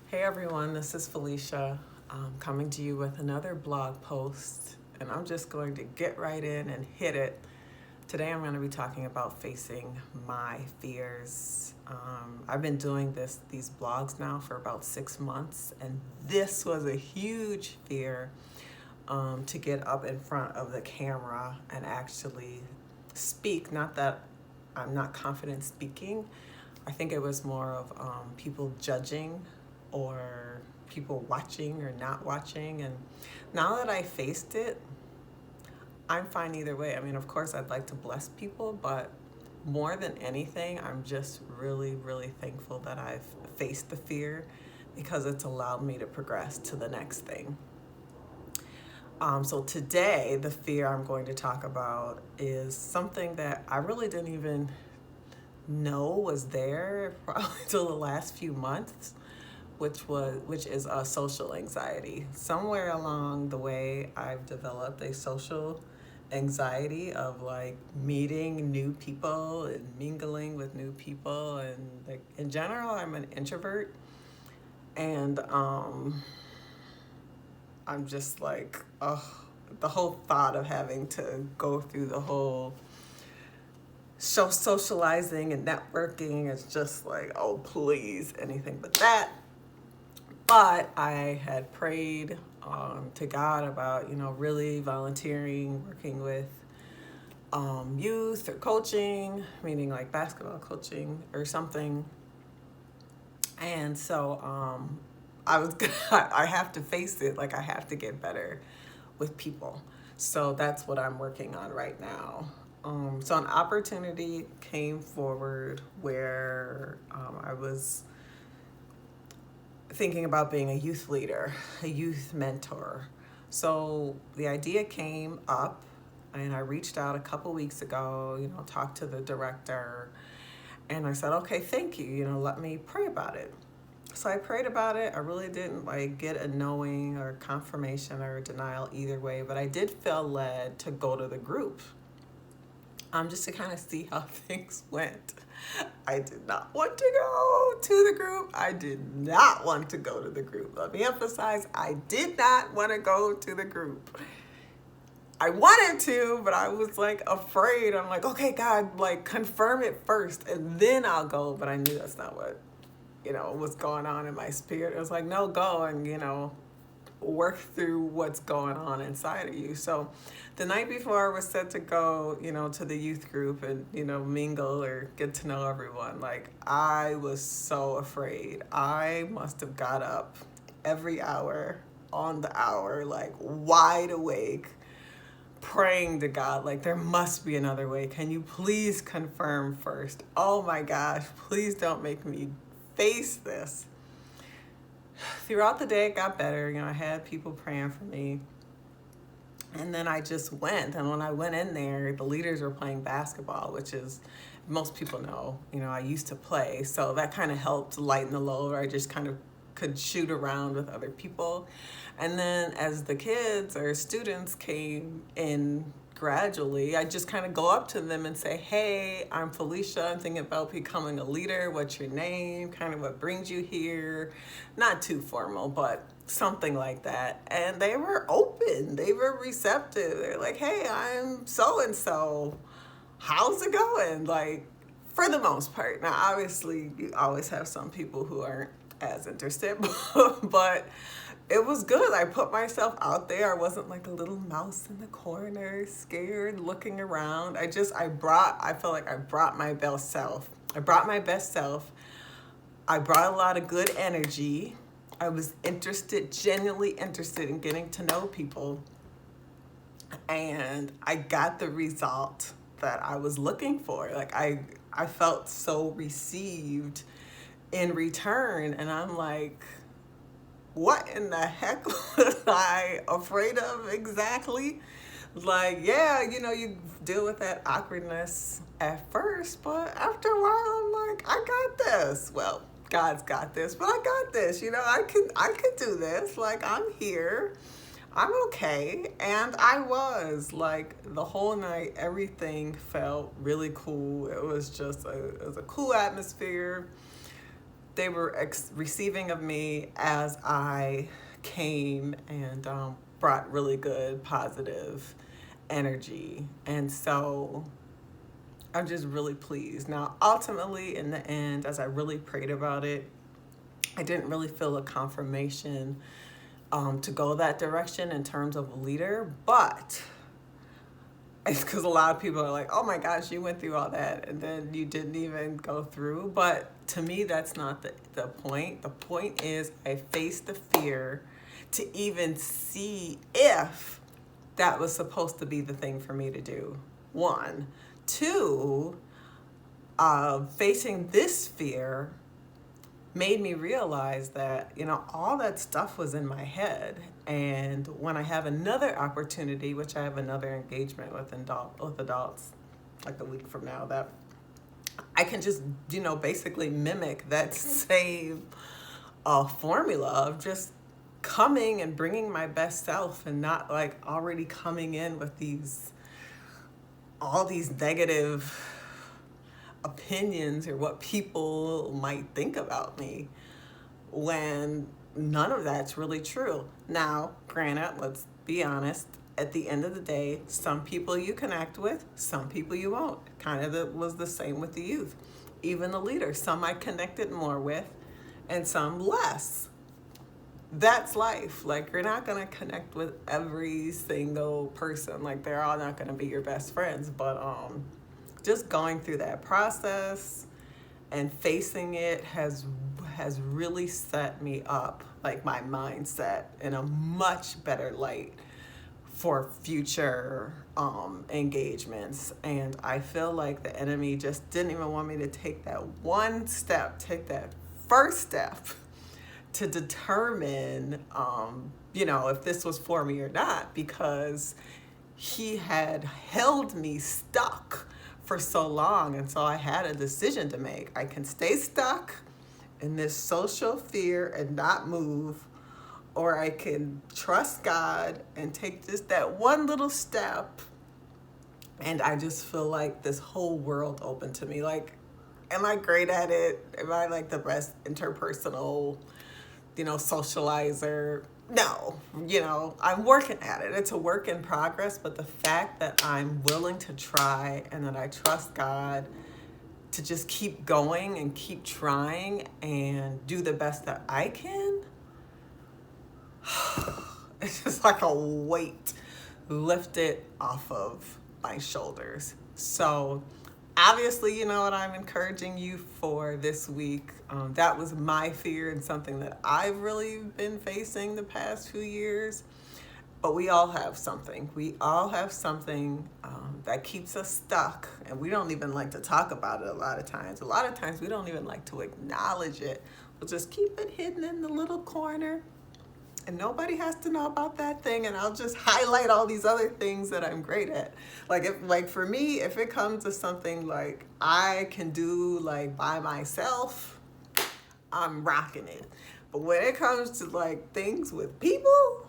Hey everyone, this is Felicia coming to you with another blog post, and I'm just going to get right in and hit it. Today I'm going to be talking about facing my fears. I've been doing these blogs now for about 6 months, and this was a huge fear to get up in front of the camera and actually speak. Not that I'm not confident speaking. I think it was more of people judging or people watching or not watching. And now that I faced it, I'm fine either way. I mean, of course, I'd like to bless people, but more than anything, I'm just really, really thankful that I've faced the fear because it's allowed me to progress to the next thing. So today, the fear I'm going to talk about is something that I really didn't even know was there probably till the last few months, which is a social anxiety. Somewhere along the way, I've developed a social anxiety of like meeting new people and mingling with new people, and like in general, I'm an introvert, and I'm just like, oh, the whole thought of having to go through the whole socializing and networking is just like, oh, please, anything but that. But I had prayed to God about, really volunteering, working with youth or coaching, meaning like basketball coaching or something. And so I was, I have to face it. Like I have to get better with people. So that's what I'm working on right now. So an opportunity came forward where I was thinking about being a youth leader, a youth mentor. So the idea came up, and I reached out a couple weeks ago, talked to the director, and I said, okay, thank you, let me pray about it. So I prayed about it. I really didn't like get a knowing or confirmation or denial either way, but I did feel led to go to the group just to kind of see how things went. I did not want to go to the group. I did not want to go to the group. Let me emphasize, I did not want to go to the group. I wanted to, but I was like afraid. I'm like, okay, God, like confirm it first and then I'll go. But I knew that's not what, was going on in my spirit. It was like, no, go and, work through what's going on inside of you. So the night before I was set to go, to the youth group and, mingle or get to know everyone, like I was so afraid. I must have got up every hour on the hour, like wide awake, praying to God, like there must be another way. Can you please confirm first? Oh my gosh, please don't make me face this. Throughout the day, it got better. I had people praying for me. And then I just went. And when I went in there, the leaders were playing basketball, which is, most people know, I used to play. So that kind of helped lighten the load. I just kind of could shoot around with other people. And then as the kids or students came in gradually, I just kind of go up to them and say, hey, I'm Felicia. I'm thinking about becoming a leader. What's your name? Kind of what brings you here? Not too formal, but something like that. And they were open. They were receptive. They're like, hey, I'm so-and-so. How's it going? Like, for the most part. Now, obviously, you always have some people who aren't as interested, but it was good. I put myself out there. I wasn't like a little mouse in the corner, scared, looking around. I felt like I brought my best self. I brought my best self. I brought a lot of good energy. I was interested, genuinely interested in getting to know people. And I got the result that I was looking for. Like I felt so received in return. And I'm like, what in the heck was I afraid of exactly? Like, yeah, you deal with that awkwardness at first, but after a while, I'm like, I got this. Well, God's got this, but I got this. I could do this. Like, I'm here. I'm okay. And I was like the whole night, everything felt really cool. It was a cool atmosphere. they were receiving of me as I came and brought really good, positive energy. And so I'm just really pleased. Now, ultimately, in the end, as I really prayed about it, I didn't really feel a confirmation to go that direction in terms of a leader, but it's because a lot of people are like, oh my gosh, you went through all that and then you didn't even go through. But to me, that's not the point. The point is I faced the fear to even see if that was supposed to be the thing for me to do. One. Two, facing this fear made me realize that, all that stuff was in my head. And when I have another opportunity, which I have another engagement with adults like a week from now, that I can just, basically mimic that same formula of just coming and bringing my best self and not like already coming in with all these negative opinions or what people might think about me, when none of that's really true. Now, granted, let's be honest, at the end of the day, some people you connect with, some people you won't. Kind of was the same with the youth. Even the leaders, some I connected more with and some less. That's life. Like, you're not going to connect with every single person. Like, they're all not going to be your best friends, but just going through that process and facing it has really set me up, like my mindset, in a much better light for future engagements. And I feel like the enemy just didn't even want me to take that first step to determine if this was for me or not, because he had held me stuck for so long. And so I had a decision to make. I can stay stuck in this social fear and not move, or I can trust God and take just that one little step. And I just feel like this whole world opened to me. Like, am I great at it? Am I like the best interpersonal, socializer? No, I'm working at it. It's a work in progress, but the fact that I'm willing to try and that I trust God to just keep going and keep trying and do the best that I can, it's just like a weight lifted off of my shoulders. So obviously, what I'm encouraging you for this week. That was my fear and something that I've really been facing the past few years. But we all have something. We all have something that keeps us stuck. And we don't even like to talk about it a lot of times. A lot of times we don't even like to acknowledge it. We'll just keep it hidden in the little corner. And nobody has to know about that thing, and I'll just highlight all these other things that I'm great at. Like for me, if it comes to something like I can do like by myself, I'm rocking it. But when it comes to like things with people,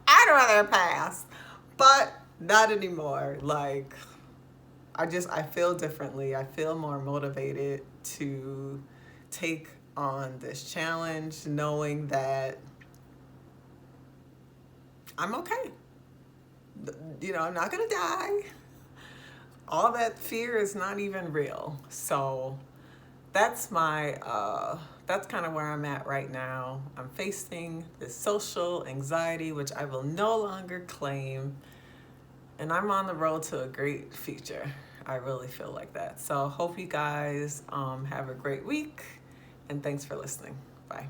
I'd rather pass. But not anymore. Like, I feel differently. I feel more motivated to take on this challenge, knowing that I'm okay. I'm not gonna die. All that fear is not even real. So that's kind of where I'm at right now. I'm facing this social anxiety, which I will no longer claim, and I'm on the road to a great future. I really feel like that. So hope you guys have a great week. And thanks for listening. Bye.